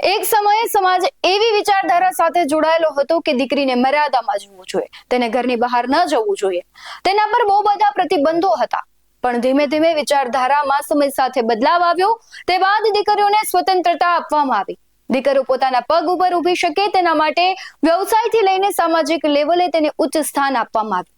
એક સમયે સમાજ એવી વિચારધારા સાથે જોડાયેલો હતો કે દીકરીને મર્યાદામાં જવું જોઈએ, તેને ઘરની બહાર ન જવું જોઈએ. તેના પર બહુ બધા પ્રતિબંધો હતા. પણ ધીમે ધીમે વિચારધારામાં સમય સાથે બદલાવ આવ્યો. તે બાદ દીકરીઓને સ્વતંત્રતા આપવામાં આવી. દીકરીઓ પોતાના પગ ઉપર ઊભી શકે તેના માટે વ્યવસાયથી લઈને સામાજિક લેવલે તેને ઉચ્ચ સ્થાન આપવામાં આવ્યું.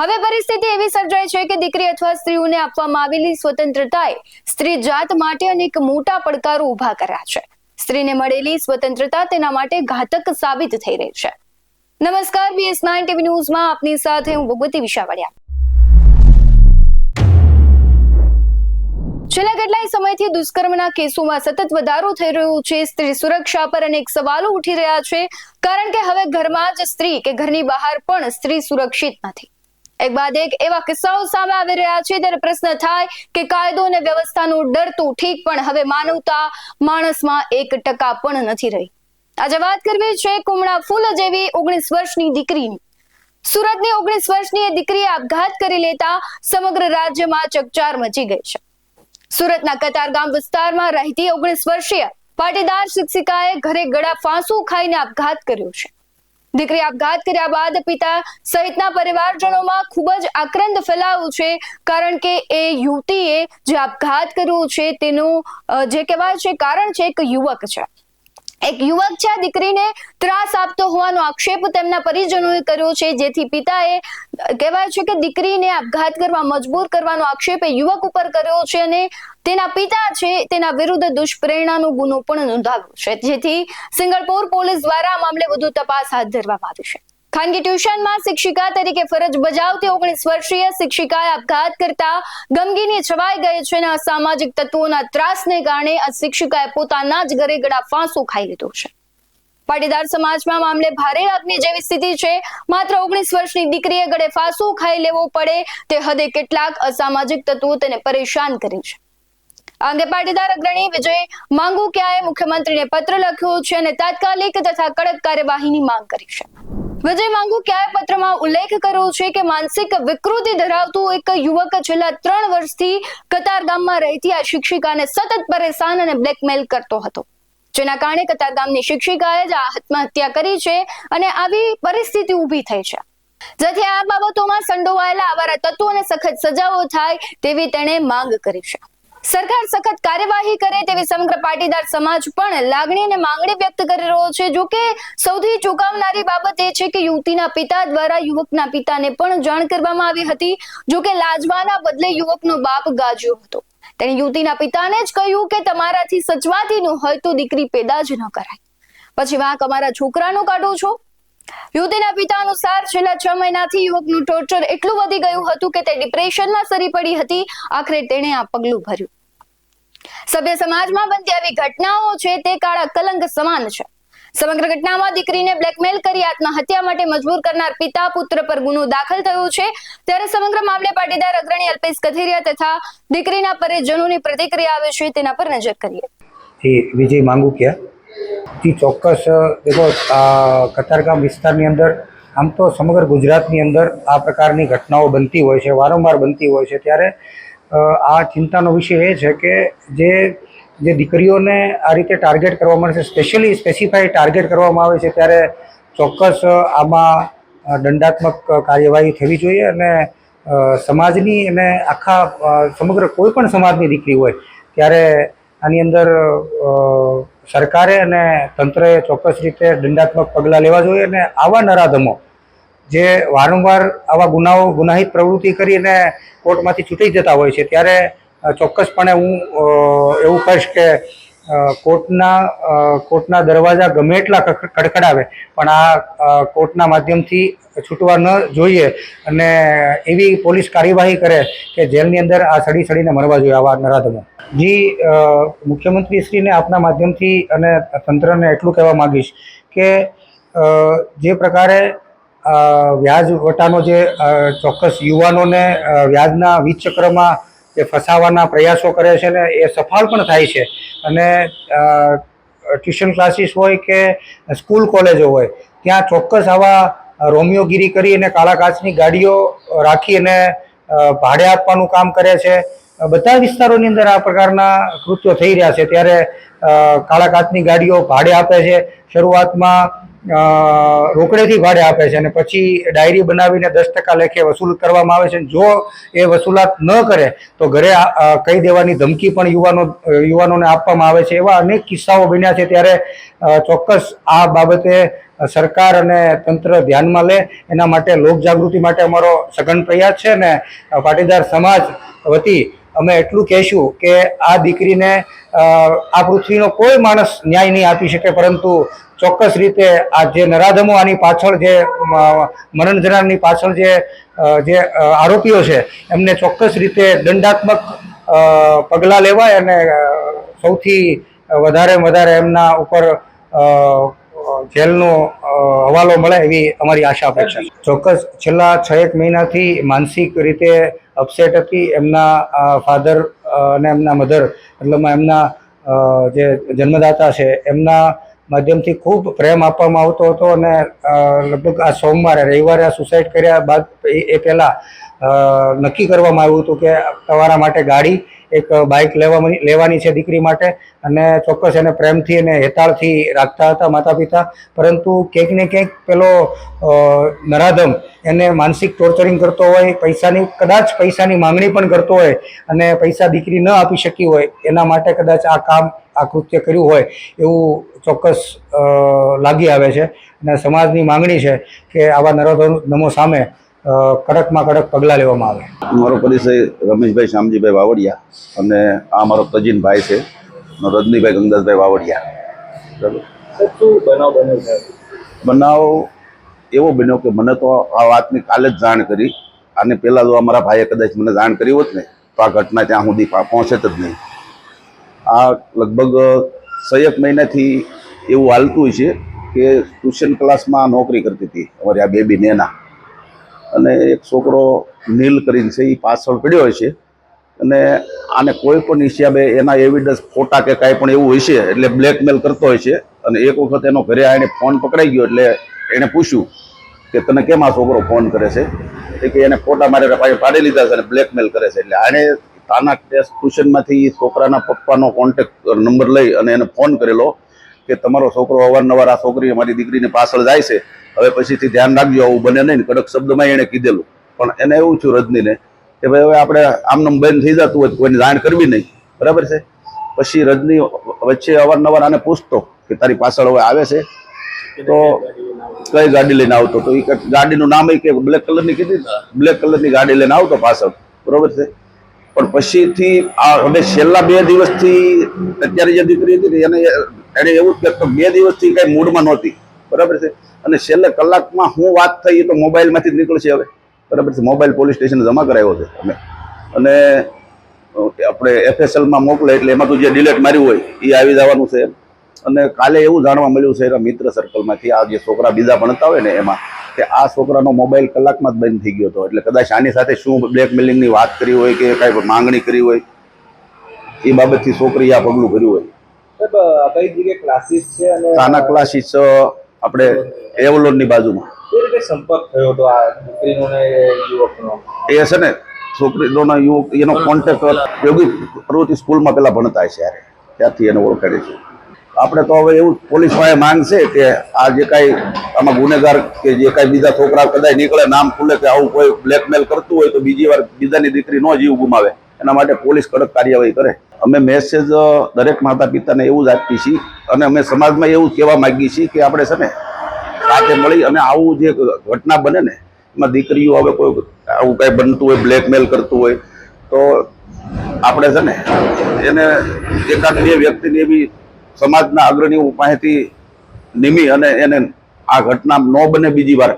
હવે પરિસ્થિતિ એવી સર્જાય છે કે દીકરી અથવા સ્ત્રીઓને આપવામાં આવેલી સ્વતંત્રતાએ સ્ત્રી જાત માટે અનેક મોટા પડકારો ઉભા કર્યા છે. સ્ત્રીને મળેલી સ્વતંત્રતા તેના માટે ઘાતક સાબિત થઈ રહી છે. નમસ્કાર, BS9 TV ન્યૂઝમાં આપની સાથે હું ભગવતી વિશાવડિયા. છેલ્લા કેટલાય સમયથી દુષ્કર્મના કેસોમાં સતત વધારો થઈ રહ્યો છે. સ્ત્રી સુરક્ષા પર અનેક સવાલો ઉઠી રહ્યા છે, કારણ કે હવે ઘરમાં જ સ્ત્રી કે ઘરની બહાર પણ સ્ત્રી સુરક્ષિત નથી. એક બાદ એક એવા કિસ્સાઓ સામે આવી રહ્યા છે ત્યારે પ્રશ્ન થાય કે કાયદો અને વ્યવસ્થાનો ડર તો ઠીક, પણ હવે માનવતા માણસમાં 1% પણ નથી રહી. આજે વાત કરવી છે કુમળા ફૂલ જેવી 19 વર્ષની દીકરીની. સુરતની 19 વર્ષની એ દીકરીએ આપઘાત કરી લેતા સમગ્ર રાજ્યમાં ચકચાર મચી ગઈ છે. સુરતના કતારગામ વિસ્તારમાં રહેતી 19 વર્ષીય પાટીદાર શિક્ષિકાએ ઘરે ગળા ફાંસો ખાઈને આપઘાત કર્યો છે. દીકરી આપઘાત કર્યા બાદ પિતા સહિતના પરિવારજનોમાં ખૂબ જ આક્રંદ ફેલાયો છે, કારણ કે એ યુવતીએ જે આપઘાત કર્યો છે તેનું જે કહેવાય છે કારણ છે એક યુવક છે. એક યુવક છે આ દીકરીને ત્રાસ આપતો હોવાનો આક્ષેપ તેમના પરિજનોએ કર્યો છે, જેથી પિતાએ કહેવાય છે કે દીકરીને આપઘાત કરવા મજબૂર કરવાનો આક્ષેપ એ યુવક ઉપર કર્યો છે અને તેના પિતા છે તેના વિરુદ્ધ દુષ્પ્રેરણાનો ગુનો પણ નોંધાવ્યો છે, જેથી સિંગલપોર પોલીસ દ્વારા આ મામલે વધુ તપાસ હાથ ધરવામાં આવી છે. ખાનગી ટ્યુશનમાં શિક્ષિકા તરીકે ફરજ બજાવતી 19 વર્ષીય શિક્ષિકાએ આપઘાત કરતા ગમગીની છવાઈ ગઈ છે અને અસામાજિક તત્વોના ત્રાસને કારણે આ શિક્ષિકાએ પોતાના જ ઘરે ગળા ફાંસો ખાઈ લીધો છે. પાટીદાર સમાજમાં મામલે ભારે અગ્નિ જેવી સ્થિતિ છે. માત્ર 19 વર્ષની દીકરીએ ગળે ફાંસો ખાઈ લેવો પડે તે હદે કેટલાક અસામાજિક તત્વો તેને પરેશાન કરી છે. આ અંગે પાટીદાર અગ્રણી વિજય માંગુકિયાએ મુખ્યમંત્રીને પત્ર લખ્યો છે અને તાત્કાલિક તથા કડક કાર્યવાહીની માંગ કરી છે. વિજય માંગુકિયાએ પત્રમાં ઉલ્લેખ કર્યો છે કે માનસિક વિકૃતિ ધરાવતું એક યુવક છેલ્લા 3 વર્ષથી કતારગામમાં રહેતી આ શિક્ષિકાને સતત પરેશાન અને બ્લેકમેલ કરતો હતો, જેના કારણે કતારગામની શિક્ષિકાએ જ આત્મહત્યા કરી છે અને આવી પરિસ્થિતિ ઊભી થઈ છે. જેથી આ બાબતોમાં સંડોવાયેલા આવારા તત્વોને સખત સજાઓ થાય તેવી તેણે માંગ કરી છે. સરકાર સખત કાર્યવાહી કરે તેવી સમગ્ર પાટીદાર સમાજ પણ લાગણી અને માંગણી વ્યક્ત કરી રહ્યો છે. જો કે સૌથી ચોંકાવનારી બાબત એ છે કે યુવતીના પિતા દ્વારા યુવકના પિતાને પણ જાણ કરવામાં આવી હતી. જો કે લાજવાના બદલે યુવકનો બાપ ગાજ્યો હતો. તેણે યુવતીના પિતાને જ કહ્યું કે તમારાથી સચવાતી ન હોય તો દીકરી પેદા જ ન કરાય, પછી વાંક અમારા છોકરાનો કાઢો છો. યુવતીના પિતા અનુસાર છેલ્લા 6 મહિનાથી યુવકનું ટોર્ચર એટલું વધી ગયું હતું કે તે ડિપ્રેશનમાં સરી પડી હતી. આખરે તેણે આ પગલું ભર્યું. સભ્ય સમાજમાં બનતી આવી ઘટનાઓ છે તે કાળા કલંક સમાન છે. સમગ્ર ઘટનામાં દીકરીને બ્લેકમેલ કરી આત્મહત્યા માટે મજબૂર કરનાર પિતા પુત્ર પર ગુનો દાખલ થયો છે. ત્યારે સમગ્ર મામલે પાટીદાર અગ્રણી અલ્પેશ કથિરિયા તથા દીકરીના પરિજનોની પ્રતિક્રિયા આવે છે તેના પર નજર કરીએ. વિજય માંગુકિયા ચોક્કસ દેખો, કતારગામ વિસ્તારની અંદર આમ તો સમગ્ર ગુજરાતની અંદર આ પ્રકારની ઘટનાઓ બનતી હોય છે, વારંવાર બનતી હોય છે. ત્યારે આ ચિંતાનો વિષય એ છે કે જે દીકરીઓને આ રીતે ટાર્ગેટ કરવામાં આવે છે, સ્પેસિફાઈ ટાર્ગેટ કરવામાં આવે છે, ત્યારે ચોક્કસ આમાં દંડાત્મક કાર્યવાહી થવી જોઈએ અને સમાજની અને આખા સમગ્ર કોઈ પણ સમાજની દીકરી હોય ત્યારે આની અંદર સરકારે અને તંત્રએ ચોક્કસ રીતે દંડાત્મક પગલાં લેવા જોઈએ અને આવા નરાધમો જે વારંવાર આવા ગુનાહિત પ્રવૃત્તિ કરીને કોર્ટમાંથી છૂટી જતા હોય છે ત્યારે ચોક્કસપણે હું એવું કહીશ કે કોર્ટના દરવાજા ગમે એટલા ખડખડાવે પણ આ કોર્ટના માધ્યમથી છૂટવા ન જોઈએ અને એવી પોલીસ કાર્યવાહી કરે કે જેલની અંદર આ સડીને મરવા જોઈએ આવા નરાધમો. મુખ્યમંત્રીશ્રીને આપના માધ્યમથી અને તંત્રને એટલું કહેવા માગીશ કે જે પ્રકારે વ્યાજ વટાનો જે ચોક્કસ યુવાનોને વ્યાજના વિચક્રમાં જે ફસાવાના પ્રયાસો કરે છે ને એ સફળ પણ થાય છે અને ટ્યુશન ક્લાસીસ હોય કે સ્કૂલ કોલેજો હોય ત્યાં ચોક્કસ આવા રોમિયોગીરી કરી અને કાળા કાચની ગાડીઓ રાખી અને ભાડે આપવાનું કામ કરે છે. બધા વિસ્તારોની અંદર આ પ્રકારના કૃત્યો થઈ રહ્યા છે. ત્યારે કાળા કાચની ગાડીઓ ભાડે આપે છે. શરૂઆતમાં રોકડેથી ભાડે આપે છે અને પછી ડાયરી બનાવીને 10% લેખે વસૂલ કરવામાં આવે છે. જો એ વસૂલાત ન કરે તો ઘરે કહી દેવાની ધમકી પણ યુવાનોને આપવામાં આવે છે. એવા અનેક કિસ્સાઓ બન્યા છે. ત્યારે ચોક્કસ આ બાબતે સરકાર અને તંત્ર ધ્યાનમાં લે એના માટે લોકજાગૃતિ માટે અમારો સઘન પ્રયાસ છે. અને પાટીદાર સમાજ વતી અમે એટલું કહેશું કે આ દીકરીને આ પૃથ્વીનો કોઈ માણસ ન્યાય નહીં આપી શકે, પરંતુ ચોક્કસ રીતે આ જે નરાધમો આની પાછળ જે મરણ જનારની પાછળ જે આરોપીઓ છે એમને ચોક્કસ રીતે દંડાત્મક પગલાં લેવાય અને સૌથી વધારે એમના ઉપર જેલનો હવાલો મળે એવી અમારી આશા અપેક્ષા છે. ચોક્કસ છેલ્લા 6-1 મહિનાથી માનસિક રીતે અપસેટ હતી. એમના ફાધર અને એમના મધર, મતલબમાં એમના જે જન્મદાતા છે એમના માધ્યમથી ખૂબ પ્રેમ આપવામાં આવતો હતો અને લગભગ આ રવિવારે આ સુસાઇડ કર્યા બાદ એ પહેલાં નક્કી કરવામાં આવ્યું હતું કે તમારા માટે ગાડી એક બાઇક લેવાની છે દીકરી માટે, અને ચોક્કસ એને પ્રેમથી અને હેતાળથી રાખતા હતા માતા પિતા. પરંતુ ક્યાંક ને ક્યાંક પેલો નરાધમ એને માનસિક ટોર્ચરિંગ કરતો હોય, કદાચ પૈસાની માંગણી પણ કરતો હોય અને પૈસા દીકરી ન આપી શકી હોય એના માટે કદાચ આ કૃત્ય કર્યું હોય એવું ચોક્કસ લાગી આવે છે. અને સમાજની માંગણી છે કે આવા નરાધમો સામે કડકમાં કડક પગલાં લેવામાં આવે. મારો પરિચય રમેશભાઈ શ્યામજીભાઈ વાવડિયા અને આ મારો કજીન ભાઈ છે રજનીભાઈ ગંગાસભાઈ વાવડિયા. બરાબર. બનાવ એવો બન્યો કે મને તો આ વાતની કાલે જ જાણ કરી. આને પહેલાં જો અમારા ભાઈએ કદાચ મને જાણ કરી હોત ને તો આ ઘટના ત્યાં સુધી પહોંચે જ નહીં. આ લગભગ 6-1 મહિનાથી એવું હાલતું છે કે ટ્યુશન ક્લાસમાં નોકરી કરતી હતી અમારી આ બેબી નેના, અને એક છોકરો નીલ કરીને છે એ પાછળ પડ્યો હોય છે અને આને કોઈ પણ હિસાબે એના એવિડન્સ ફોટા કે કાંઈ પણ એવું હોય છે એટલે બ્લેકમેલ કરતો હોય છે. અને એક વખત એનો ઘરે આવીને ફોન પકડાઈ ગયો એટલે એણે પૂછ્યું કે તને કેમ આ છોકરો ફોન કરે છે, કે એને ફોટા મારે પાડી લીધા છે અને બ્લેકમેલ કરે છે. એટલે આણે તાના ટેસ્ટ ટ્યુશનમાંથી છોકરાના પપ્પાનો કોન્ટેક્ટ નંબર લઈ અને એને ફોન કરેલો કે તમારો છોકરો અવારનવાર આ છોકરી અમારી દીકરીની પાછળ જાય છે, હવે પછીથી ધ્યાન રાખજો આવું બને નહીં. કડક શબ્દમાં એણે કીધેલું. પણ એને એવું થયું રજનીને કે ભાઈ હવે આપણે આમનામ બંધ થઈ જતું હોય કોઈને જાણ કરવી નહીં. બરાબર છે. પછી રજની વચ્ચે અવારનવાર આને પૂછતો કે તારી પાછળ હવે આવે છે તો કઈ ગાડી લઈને આવતો, તો એ ગાડીનું નામ એ કે બ્લેક કલરની કીધી, બ્લેક કલરની ગાડી લઈને આવતો પાછળ. બરોબર છે. પણ પછીથી આ હવે છેલ્લા 2 દિવસથી અત્યારે જે દીકરી હતી એને એવું જ કહેતો 2 દિવસથી કઈ મૂડમાં નહોતી. બરાબર છે. અને છેલ્લે કલાકમાં હું વાત થઈ એ તો મોબાઈલમાંથી જ નીકળશે હવે. બરાબર છે. મોબાઈલ પોલીસ સ્ટેશન જમા કરાવ્યો છે અમે, અને આપણે FSLમાં મોકલે એટલે એમાં તો જે ડિલેટ માર્યું હોય એ આવી જવાનું છે. અને કાલે એવું જાણવા મળ્યું છે એના મિત્ર સર્કલમાંથી, આ જે છોકરા બીજા ભણતા હોય ને એમાં, કે આ છોકરાનો મોબાઈલ કલાકમાં જ બંધ થઈ ગયો હતો. એટલે કદાચ આની સાથે શું બ્લેકમેલિંગની વાત કરી હોય કે કાંઈ માંગણી કરી હોય એ બાબતથી છોકરીએ આ પગલું કર્યું હોય. કઈ જગ્યાએ ક્લાસીસ છે અને તાના ક્લાસીસ આપણે એવલોનની બાજુમાં. કઈ રીતે સંપર્ક થયો હતો આ દીકરીનો ને યુવકનો? એ છે ને છોકરીનો યુવક એનો કોન્ટેક્ટ યોગી પ્રવૃત્તિ સ્કૂલમાં પેલા ભણતા છે યારે, ત્યાંથી એને ઓળખાડે છે. આપણે તો હવે એવું પોલીસ પાસે માંગ છે કે આ જે કાંઈ આમાં ગુનેગાર કે જે કાંઈ બીજા છોકરા કદાચ નીકળે નામ ખુલે કે આવું કોઈ બ્લેકમેલ કરતું હોય તો બીજી વાર બીજાની દીકરી ન જીવ ગુમાવે એના માટે પોલીસ કડક કાર્યવાહી કરે. અમે મેસેજ દરેક માતા પિતાને એવું જ આપીએ છીએ અને અમે સમાજમાં એવું કહેવા માંગીએ છીએ કે આપણે છે ને સાથે મળી અને આવું જે ઘટના બને ને એમાં દીકરીઓ હવે કોઈ આવું કાંઈ બનતું હોય બ્લેકમેલ કરતું હોય તો આપણે છે ને એને 1-2 વ્યક્તિને એવી સમાજના અગ્રણીઓ પાસેથી નિમી અને એને આ ઘટના ન બને બીજી વાર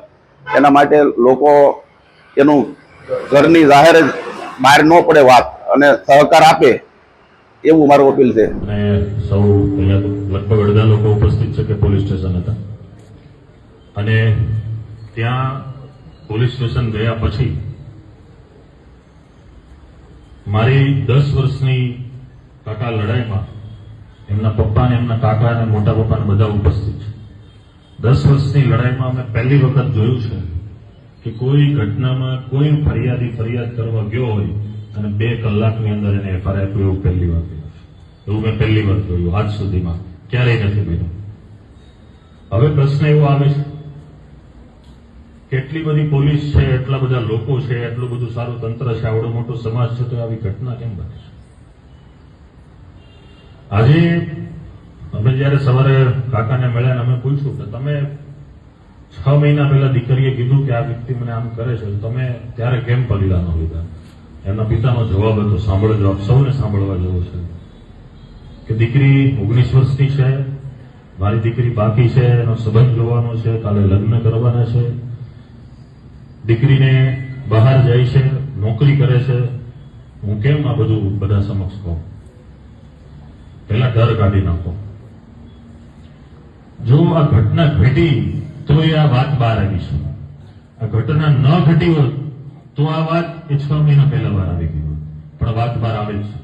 એના માટે લોકો એનું ઘરની જાહેર જ બહાર ન પડે વાત અને સહકાર આપે એવું મારું અપીલ છે. અને સૌ અહીંયા લગભગ અડધા લોકો ઉપસ્થિત છે કે પોલીસ સ્ટેશન હતા, અને ત્યાં પોલીસ સ્ટેશન ગયા પછી મારી 10 વર્ષની કાકા લડાઈમાં એમના પપ્પા ને એમના કાકા અને મોટા પપ્પા ને બધા ઉપસ્થિત છે. 10 વર્ષની લડાઈમાં અમે પહેલી વખત જોયું છે કે કોઈ ઘટનામાં કોઈ ફરિયાદ કરવા ગયો હોય અને 2 કલાકની અંદર એને એફઆઈઆર આપ્યું એવું પહેલી વાર થયું છે. એવું મેં પહેલી વાર જોયું આજ સુધીમાં, ક્યારેય નથી બન્યું. હવે પ્રશ્ન એવો આવે છે કે એટલી બધી પોલીસ છે, એટલા બધા લોકો છે, એટલું બધું સારું તંત્ર છે, આવડો મોટો સમાજ છે, તો આવી ઘટના કેમ બને છે? આજે અમે જયારે સવારે કાકાને મળ્યા અમે પૂછ્યું કે તમે 6 મહિના પહેલા દીકરીએ કીધું કે આ વ્યક્તિ મને આમ કરે છે, તમે ત્યારે કેમ પગલા ન લીધા? એમના પિતાનો જવાબ હતો, સાંભળો જવાબ, સૌને સાંભળવા જેવો છે, કે દીકરી 19 વર્ષની છે, મારી દીકરી બાકી છે, એનો સંબંધ જોવાનો છે, કાલે લગ્ન કરવાના છે, દીકરીને બહાર જાય છે, નોકરી કરે છે, હું કેમ આ બધું બધા સમક્ષ કહું? પહેલા ડર કાઢી નાખો. જો આ ઘટના ઘટી તો એ આ વાત બહાર આવી છે. આ ઘટના ન ઘટી હોત તો આ વાત એ 6 મહિના પહેલા બહાર આવી ગઈ હોત, પણ વાત બહાર આવે છે.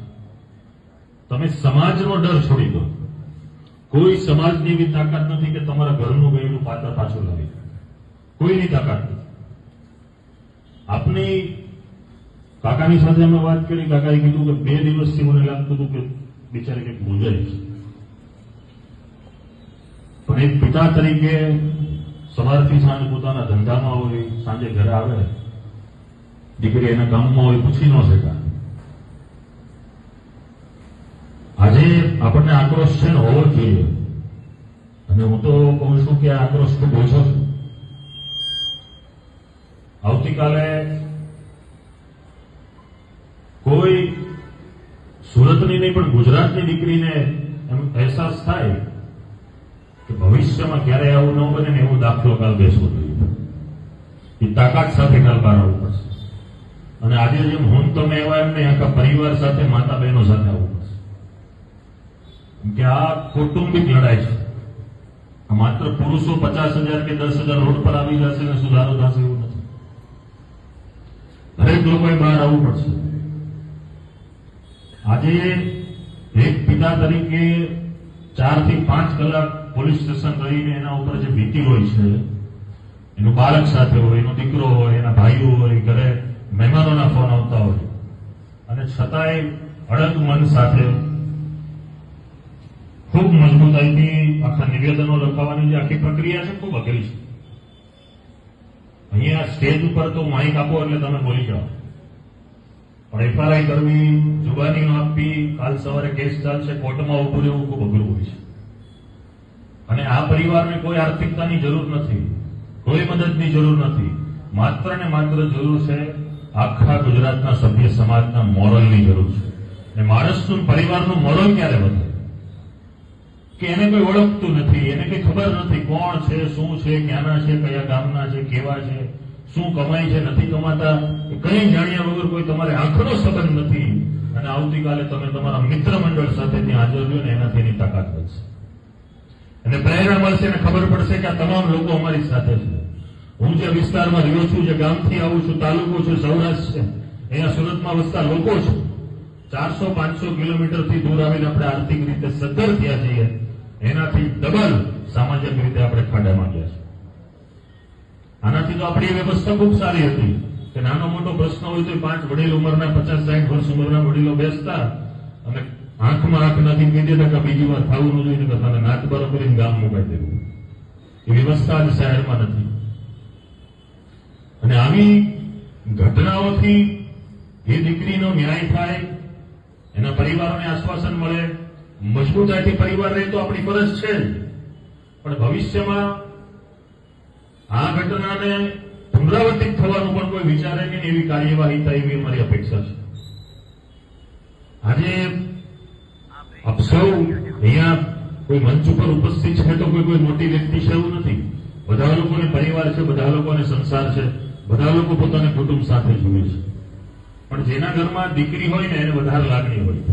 તમે સમાજનો ડર છોડી દો. કોઈ સમાજની એવી તાકાત નથી કે તમારા ઘરનું ગયેલું પાત્ર પાછું લાવી દે. કોઈની તાકાત નથી. આપની કાકાની સાથે અમે વાત કરી, કાકાએ કીધું કે 2 દિવસથી મને લાગતું હતું કે બિચારી કંઈક મૂંઝાય છે, પણ એક પિતા તરીકે સવારથી સાંજ પોતાના ધંધામાં હોય, સાંજે ઘરે આવે, દીકરી એના કામમાં હોય, પૂછી ન શકાય. આજે આપણને આક્રોશ છે ને હોવો જોઈએ, અને હું તો કહું છું કે આ આક્રોશ ખૂબ ઓછો છે. આવતીકાલે કોઈ સુરતની નહીં પણ ગુજરાતની દીકરીને એમ અહેસાસ થાય કે ભવિષ્યમાં ક્યારે આવું ન બને ને એવો દાખલો કાલ બેસવો જોઈએ. એ તાકાત સાથે કાલ બહાર આવવું પડશે. અને આજે જેમ હું તમે એવા એમને આખા પરિવાર સાથે, માતા બહેનો સાથે આવવું પડશે. કે આ કૌટુંબિક લડાઈ છે. આ માત્ર પુરુષો 50,000 કે 10,000 રોડ પર આવી જશે ને સુધારો થશે એવું નથી. દરેક લોકોએ બહાર આવવું પડશે. આજે એક પિતા તરીકે 4 થી 5 કલાક પોલીસ સ્ટેશન રહીને એના ઉપર જે વીતી હોય છે, એનું બાળક સાથે હોય, એનો દીકરો હોય, એના ભાઈઓ હોય, ઘરે મહેમાનોના ફોન આવતા હોય, અને છતાંય અડગ મન સાથે ખૂબ મજબૂતાઈથી આખા નિવેદનો લખાવવાની જે આખી પ્રક્રિયા છે ખૂબ અઘરી છે. અહીંયા સ્ટેજ ઉપર તો માઇક આપો એટલે તમે બોલી જાઓ, પણ એફઆરઆઈ કરવી, જુબાની આપવી, કાલ સવારે કેસ ચાલશે, કોર્ટમાં ઉભું રહેવું ખૂબ અઘરું હોય છે. અને આ પરિવારને કોઈ આર્થિકતાની જરૂર નથી, કોઈ મદદની જરૂર નથી, માત્ર ને માત્ર જરૂર છે આખા ગુજરાતના સભ્ય સમાજના મોરલની જરૂર છે. અને માણસનું, પરિવારનું મોરલ ક્યારે વધે કે એને કોઈ ઓળખતું નથી, એને કઈ ખબર નથી કોણ છે, શું છે, ક્યાંના છે, કયા ગામના છે, કેવા છે, શું કમાય છે, નથી કમાતા, કઈ જાણ્યા વગર કોઈ તમારે આંખનો સંબંધ નથી, અને આવતીકાલે તમે તમારા મિત્ર મંડળ સાથે ત્યાં હાજર રહ્યો ને એનાથી એની તાકાત વધશે, અને પ્રેરણા મળશે, અને ખબર પડશે કે આ તમામ લોકો અમારી સાથે છે. હું જે વિસ્તારમાં રહ્યો છું, જે ગામથી આવું છું, તાલુકો છે, સૌરાષ્ટ્ર છે, અહીંયા સુરતમાં વસતા લોકો છે, 400-500 કિલોમીટરથી દૂર આવીને આપણે આર્થિક રીતે સદ્ધર થયા છીએ, એનાથી ડબલ સામાજિક રીતે આપણે ખાડામાં ગયા છે. આનાથી તો આપણી વ્યવસ્થા ખૂબ સારી હતી કે નાનો મોટો પ્રશ્ન હોય તો 5 વડીલ ઉંમરના, 50-60 વર્ષ ઉંમરના વડીલો બેસતા અને આંખમાં આંખ નાખીને કહી દેતા કે બીજી વાર થવું ન જોઈએ, તને નાત બરોબર ગામ મુકાઈ દેવું. એ વ્યવસ્થા આજે શહેરમાં નથી. અને આવી ઘટનાઓથી એ દીકરીનો ન્યાય થાય, એના પરિવારોને આશ્વાસન મળે, મજબૂતાઈથી પરિવાર રહે તો આપણી ફરજ છે જ, પણ ભવિષ્યમાં આ ઘટનાને પુનરાવર્તિત થવાનું પણ કોઈ વિચારે નહીં, એવી કાર્યવાહી થાય એવી અમારી અપેક્ષા છે. આજે આપ સૌ અહીંયા કોઈ મંચ ઉપર ઉપસ્થિત છે તો કોઈ મોટી વ્યક્તિ છે એવું નથી. બધા લોકોને પરિવાર છે, બધા લોકોને સંસાર છે, બધા લોકો પોતાના કુટુંબ સાથે જીવે છે, પણ જેના ઘરમાં દીકરી હોય ને એને વધારે લાગણી હોય.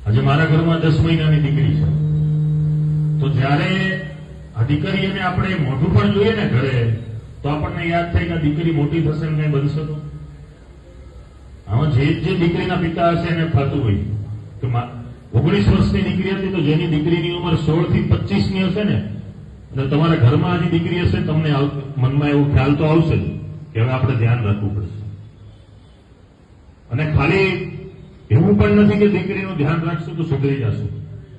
આજે મારા ઘરમાં 10 મહિનાની દીકરી છે, તો જ્યારે આ દીકરીને આપણે મોઢું પણ જોઈએ ને ઘરે, તો આપણને યાદ થાય કે આ દીકરી મોટી થશે ને કઈ બનશે તો. આમાં જે દીકરીના પિતા હશે એને થતું હોય કે 19 વર્ષની દીકરી હતી, તો જેની દીકરીની ઉંમર 16 થી 25ની હશે ને, એટલે તમારા ઘરમાં આજી દીકરી હશે, તમને મનમાં એવો ખ્યાલ તો આવશે કે હવે આપણે ધ્યાન રાખવું પડશે. અને ખાલી એવું પણ નથી કે દીકરીનું ધ્યાન રાખશું તો સુધરી જશે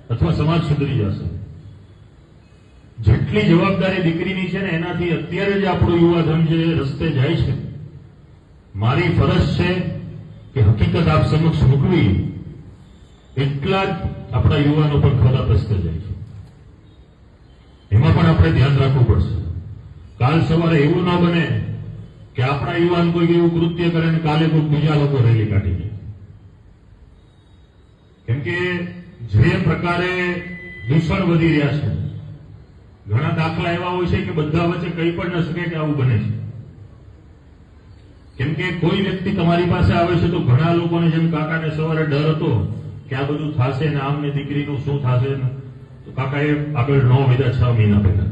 અથવા સમાજ સુધરી જશે. જેટલી જવાબદારી દીકરીની છે ને એનાથી અત્યારે જ આપણું યુવાધન જે રસ્તે જાય છે, મારી ફરજ છે કે હકીકત આપ સમક્ષ મૂકવી, એટલા જ આપણા યુવાનો પણ ખરાબ રસ્તે જાય છે. એમાં પણ આપણે ધ્યાન રાખવું પડશે. કાલ સવારે એવું ન બને કે આપણા યુવાન કોઈ એવું કૃત્ય કરે ને કાલે કોઈ બીજા લોકો રેલી કાઢી જાય. કેમ કે જે પ્રકારે દૂષણ વધી રહ્યા છે, ઘણા દાખલા એવા હોય છે કે બધા વચ્ચે કંઈ પણ ન શકે કે આવું બને છે. કેમ કે કોઈ વ્યક્તિ તમારી પાસે આવે છે તો ઘણા લોકોને જેમ કાકાને સવારે ડર હતો કે આ બધું થશે ને આમ ને દીકરીનું શું થશે ને, તો કાકાએ આગળ 9 વધ્યા 6 મહિના પહેલા.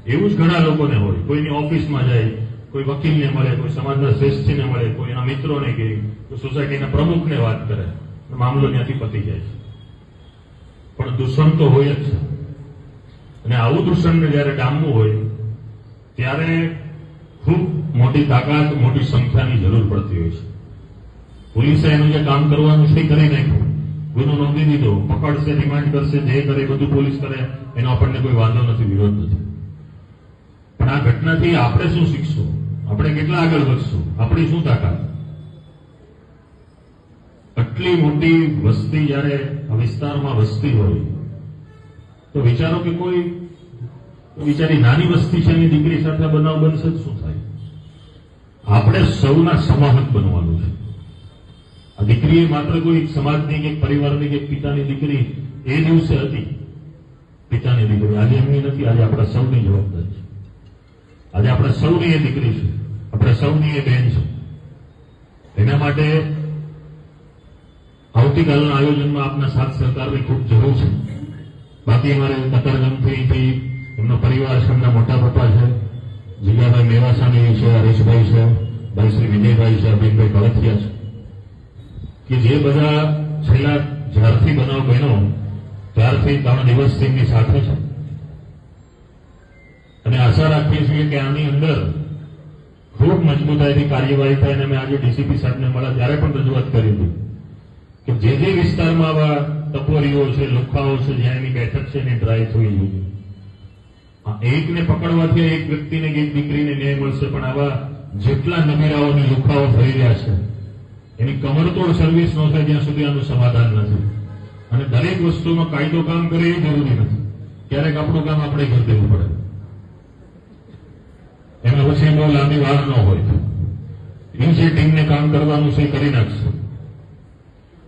એવું જ ઘણા લોકોને હોય. કોઈની ઓફિસમાં જાય, કોઈ વકીલને મળે, કોઈ સમાજના શ્રેષ્ઠને મળે, કોઈ એના મિત્રોને કહે, કોઈ સોસાયટીના પ્રમુખને વાત કરે, મામલો ત્યાંથી પતી જાય છે. પણ દૂષણ તો હોય જ છે. અને આવું દૂષણને જયારે ડામવું હોય ત્યારે ખૂબ મોટી તાકાત, મોટી સંખ્યાની જરૂર પડતી હોય છે. પોલીસે એનું જે કામ કરવાનું છે કરી નાખ્યું, ગુનો નોંધી દીધો, પકડશે, રિમાન્ડ કરશે, જે કરે બધું પોલીસ કરે, એનો આપણને કોઈ વાંધો નથી, વિરોધ નથી. પણ આ ઘટનાથી આપણે શું શીખશું? આપણે કેટલા આગળ વધશું? આપણી શું તાકાત? આટલી મોટી વસ્તી જયારે આ વિસ્તારમાં વસતી હોય તો વિચારો કે કોઈ બિચારી નાની વસ્તી છે એની દીકરી સાથે બનાવ બનશે તો શું થાય? આપણે સૌના સમાહક બનવાનું છે. આ દીકરી માત્ર કોઈ સમાજની કે પરિવારની કે પિતાની દીકરી એ દિવસે હતી, પિતાની દીકરી. આજે એમની નથી. આજે આપણા સૌની જવાબદારી છે. આજે આપણે સૌની એ દીકરી છે, આપણે સૌની એ બહેન છે. એના માટે આવતીકાલના આયોજનમાં આપના સાથ સહકારની ખૂબ જરૂર છે. બાકી અમારે કતારગામથી એમનો પરિવાર છે, એમના મોટા પપ્પા છે, જીગાભાઈ મેવાસાની છે, હરીશભાઈ છે, ભાઈ શ્રી વિજયભાઈ છે, અભિનભાઈ કળથિયા છે, કે જે બધા છેલ્લા જ્યારથી બનાવ બન્યો ત્યારથી 3 દિવસથી એમની સાથે છે. અને આશા રાખીએ છીએ કે આની અંદર ખૂબ મજબૂતાઈથી કાર્યવાહી થાય. અને મેં આજે ડીસીપી સાહેબને મળ્યા ત્યારે પણ રજૂઆત કરી હતી કે જે વિસ્તારમાં આવા ટપોરીઓ છે, લુખાઓ છે, જ્યાં એની બેઠક છે એની ડ્રાય થવી જોઈએ. એકને પકડવાથી એક વ્યક્તિને કે એક દીકરીને ન્યાય મળશે, પણ આવા જેટલા નબીરાઓ અને લુખાઓ થઈ રહ્યા છે એની કમરતોડ સર્વિસ ન થાય જ્યાં સુધી આનું સમાધાન નથી. અને દરેક વસ્તુમાં કાયદો કામ કરે એ જરૂરી નથી. ક્યારેક આપણું કામ આપણે કરી દેવું પડે, એમાં પછી બહુ લાંબી વાર ન હોય. એ જે ટીમને કામ કરવાનું છે એ કરી નાખશે.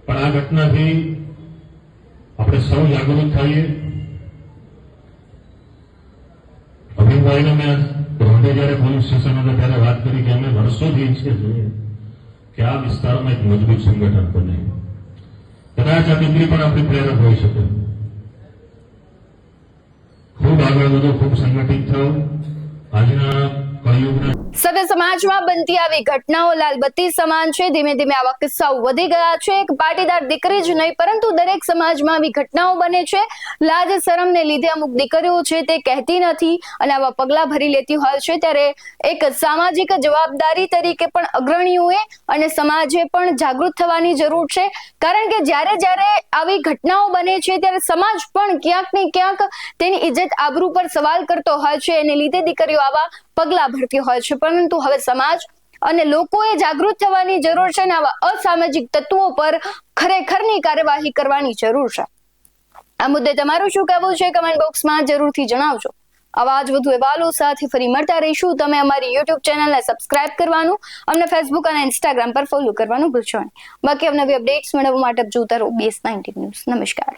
પણ આ ઘટનાથી આપણે સૌ જાગૃત થઈએ. અભિનભાઈને મેં રોંઢે જયારે પોલીસ સ્ટેશન હતા ત્યારે વાત કરી કે અમે વર્ષોથી ઈચ્છીએ છીએ કે આ વિસ્તારમાં એક મજબૂત સંગઠન બને. કદાચ આ દીકરી પણ આપણી પ્રેરક હોઈ શકે. ખૂબ આગળ વધો, ખૂબ સંગઠિત થાવ. આજના કળિયુગના સભ્ય સમાજમાં બનતી આવી ઘટનાઓ લાલબત્તી સમાન છે. ધીમે ધીમે આવા કિસ્સાઓ વધી ગયા છે. એક પાટીદાર દીકરી જ નહીં પરંતુ દરેક સમાજમાં આવી ઘટનાઓ બને છે. લાજ શરમને લીધે અમુક દીકરીઓ છે તે કહેતી નથી અને આવા પગલા ભરી લેતી હોય છે. ત્યારે એક સામાજિક જવાબદારી તરીકે પણ અગ્રણીઓએ અને સમાજે પણ જાગૃત થવાની જરૂર છે. કારણ કે જ્યારે આવી ઘટનાઓ બને છે ત્યારે સમાજ પણ ક્યાંક ને ક્યાંક તેની ઇજ્જત આબરૂ પર સવાલ કરતો હોય છે. એને લીધે દીકરીઓ આવા પગલા ભરતી હોય છે. પરંતુ હવે સમાજ અને લોકોએ જાગૃત થવાની જરૂર છે અને આવા અસામાજિક તત્વો પર ખરેખરની કાર્યવાહી કરવાની જરૂર છે. આ મુદ્દે તમારું શું કહેવું છે કમેન્ટ બોક્સમાં જરૂરથી જણાવજો. આવા જ વધુ અહેવાલો સાથે ફરી મળતા રહીશું. તમે અમારી YouTube ચેનલને સબસ્ક્રાઇબ કરવાનું, અમને ફેસબુક અને ઇન્સ્ટાગ્રામ પર ફોલો કરવાનું ભૂલશો નહીં. બાકી અવનવી અપડેટ્સ મેળવવા માટે જોતા રહો BS19 ન્યૂઝ. નમસ્કાર.